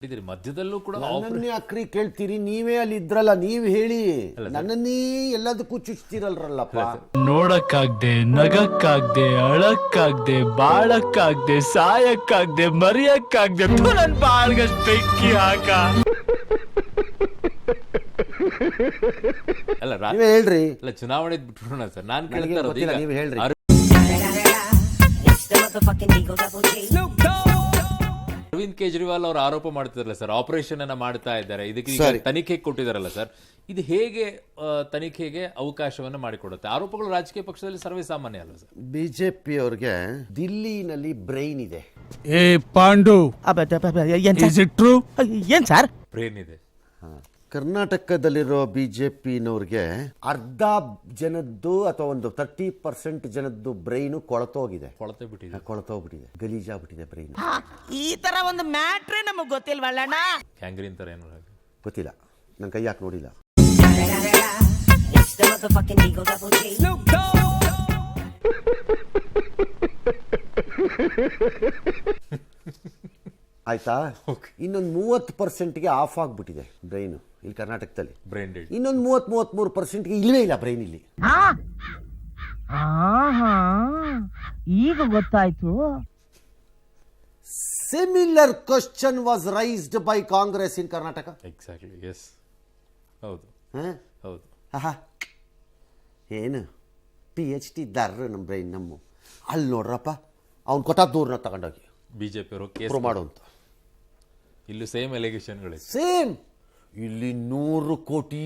ಮಧ್ಯದಲ್ಲೂ ಕೂಡ ನನ್ನನ್ನೇ ಅಕ್ರಿ ಕೇಳ್ತೀರಿ, ನೀವೇ ಅಲ್ಲಿ ಇದ್ರಲ್ಲ, ನೀವ್ ಹೇಳಿ. ನನ್ನನ್ನೇ ಎಲ್ಲದಕ್ಕೂ ಚುಚ್ತೀರಲ್ರಲ್ಲಪ್ಪ. ನೋಡಕ್ಕಾಗ್ದೆ, ನಗಕ್ಕಾಗ್ದೆ, ಅಳಕ್ಕಾಗ್ದೆ, ಬಾಳಕ್ಕಾಗ್ದೆ, ಸಾಯಕ್ಕಾಗ್ದೆ, ಮರಿಯಕ್ಕಾಗ್ದೆ, ನನ್ ಬಾಳ್ಗಷ್ಟ್ ಬೆಂಕಿ ಹಾಕ. ಅಲ್ಲ ನೀವೇ ಹೇಳ್ರಿ. ಅಲ್ಲ ಚುನಾವಣೆ ಬಿಟ್ಬಿಡೋಣ ಸರ್. ನಾನು ಕೇಳ್ತಾ ಇರೋದು ಈಗ ನೀವ್ ಹೇಳ್ರಿ. ಅರವಿಂದ್ ಕೇಜ್ರಿವಾಲ್ ಅವರು ಆರೋಪ ಮಾಡ್ತಿದಾರಲ್ಲ ಸರ್, ಆಪರೇಷನ್ ಅನ್ನ ಮಾಡ್ತಾ ಇದ್ದಾರೆ, ಇದಕ್ಕೆ ತನಿಖೆ ಕೊಟ್ಟಿದಾರಲ್ಲ ಸರ್, ಇದು ಹೇಗೆ ತನಿಖೆಗೆ ಅವಕಾಶವನ್ನ ಮಾಡಿಕೊಡುತ್ತೆ? ಆರೋಪಗಳು ರಾಜಕೀಯ ಪಕ್ಷದಲ್ಲಿ ಸರ್ವೇ ಸಾಮಾನ್ಯ ಅಲ್ಲ ಸರ್. ಬಿಜೆಪಿ ಅವ್ರಿಗೆ ದಿಲ್ಲಿನಲ್ಲಿ ಬ್ರೈನ್ ಇದೆ. ಏ ಪಾಂಡು, ಏನ್ ಸರ್ ಬ್ರೇನ್ ಇದೆ. ಕರ್ನಾಟಕದಲ್ಲಿರೋ ಬಿಜೆಪಿನವ್ರಿಗೆ ಅರ್ಧ ಜನದ್ದು ಅಥವಾ ಒಂದು 30% ಜನದ್ದು ಬ್ರೈನು ಕೊಳತೋಗಿದೆ, ಕೊಳತೋಗ್ಬಿಟ್ಟಿದೆ, ಗಲೀಜಾಗ್ಬಿಟ್ಟಿದೆ ಬ್ರೈನ್. ಈ ತರ ಒಂದು ಮ್ಯಾಟ್ರೇ ನಮಗ್ ಗೊತ್ತಿಲ್ವಲ್ಲಣ್ಣ. ಕ್ಯಾಂಗ್ರೀನ್ ತರ ಏನು ಗೊತ್ತಿಲ್ಲ, ನನ್ ಕೈ ಯಾಕೆ ನೋಡಿಲ್ಲ. ಆಯ್ತಾ? ಇನ್ನೊಂದು 30%ಗೆ ಆಫ್ ಆಗ್ಬಿಟ್ಟಿದೆ ಬ್ರೈನ್ ಇಲ್ಲಿ ಕರ್ನಾಟಕದಲ್ಲಿ. Brain dead. ಇನ್ನೊಂದು 33%ಗೆ ಇಲ್ವೇ ಇಲ್ಲ ಬ್ರೈನ್ ಇಲ್ಲಿ. ಈಗ ಗೊತ್ತಾಯ್ತು. Similar question was raised by Congress in Karnataka. Exactly, yes. ಹೌದು ಹೌದು. ಏನು PhD ಇದ್ದಾರ ನಮ್ಮ ಬ್ರೈನ್ ನಮ್ಮ ಅಲ್ಲಿ ನೋಡ್ರಪ್ಪ, ಅವ್ನು ಕೊಟ್ಟಾದೂರ್ನ ತಗೊಂಡೋಗಿ ಬಿಜೆಪಿ ಅವರು ಕೇಸ್ ಮಾಡು ಅಂತ. ಇಲ್ಲೂ ಸೇಮ್ ಎಲಿಗೇಷನ್ಗಳು. ಸೇಮ್ ಇಲ್ಲಿ 100 ಕೋಟಿ,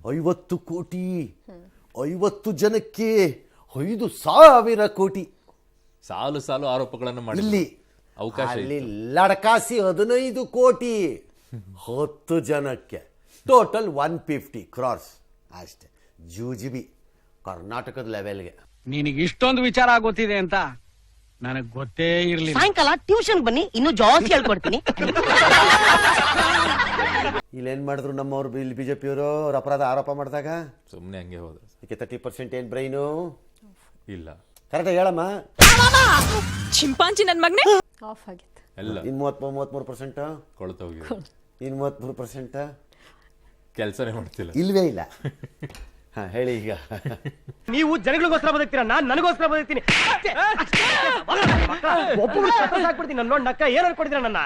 50 ಕೋಟಿ, 50 ಜನಕ್ಕೆ 5,000 ಕೋಟಿ ಸಾಲು ಸಾಲು ಆರೋಪಗಳನ್ನು ಮಾಡಿ ಇಲ್ಲಿ ಅವಕಾಶ. ಇಲ್ಲಿ ಲಡಕಾಸಿ 15 ಕೋಟಿ 10 ಜನಕ್ಕೆ ಟೋಟಲ್ 150 ಕ್ರಾಸ್ ಅಷ್ಟೇ. ಜೂಜಿಬಿ ಕರ್ನಾಟಕದ ಲೆವೆಲ್ಗೆ. ನಿನಗೆ ಇಷ್ಟೊಂದು ವಿಚಾರ ಗೊತ್ತಿದೆ ಅಂತ ನನಗ್ ಗೊತ್ತೇ ಇರ್ಲಿಲ್ಲ. ಸಾಯಂಕಾಲ ಟ್ಯೂಷನ್ ಬನ್ನಿ, ಇನ್ನು ಜಾಸ್ತಿ ಹೇಳ್ಕೊಡ್ತೀನಿ. ಇಲ್ಲೇನ್ ಮಾಡಿದ್ರು ನಮ್ಮವ್ರು ಇಲ್ಲಿ ಬಿಜೆಪಿಯವರು ಅವ್ರ ಅಪರಾಧ ಆರೋಪ ಮಾಡಿದಾಗ ಸುಮ್ಮನೆ ಹಂಗೆ ಹೋದ್ರು. ಇದಕ್ಕೆ 30% ಏನ್ ಬ್ರೈನು ಇಲ್ಲ, ಕರೆಕ್ಟ್ ಹೇಳಮ್ಮ. ಚಿಂಪಾಂಜಿ ನನ್ ಮಗನೇ ಆಫ್ ಆಗಿತ್ತು. ಎಲ್ಲ ಇನ್ 33% ಕೊಳ್ತೋಗಿದೆ. ಇನ್ 33% ಕೆಲಸನೇ ಮಾಡ್ತಿಲ್ಲ, ಇಲ್ವೇ ಇಲ್ಲ. ಹೇಳಿ ಈಗ. ನೀವು ಜನಗಳಿಗೋಸ್ಕರ ಬದುಕ್ತೀರಾ, ನಾನ್ ನನಗೋಸ್ಕರ ಬದುಕ್ತೀನಿ. ಒಬ್ಬರು ಸಾಕ್ಬಿಡ್ತೀನಿ. ನನ್ನ ನೋಡಿ ನಕ್ಕ ಏನ್ ಅನ್ಕೊಂಡಿದ್ದೀರಾ ನನ್ನ?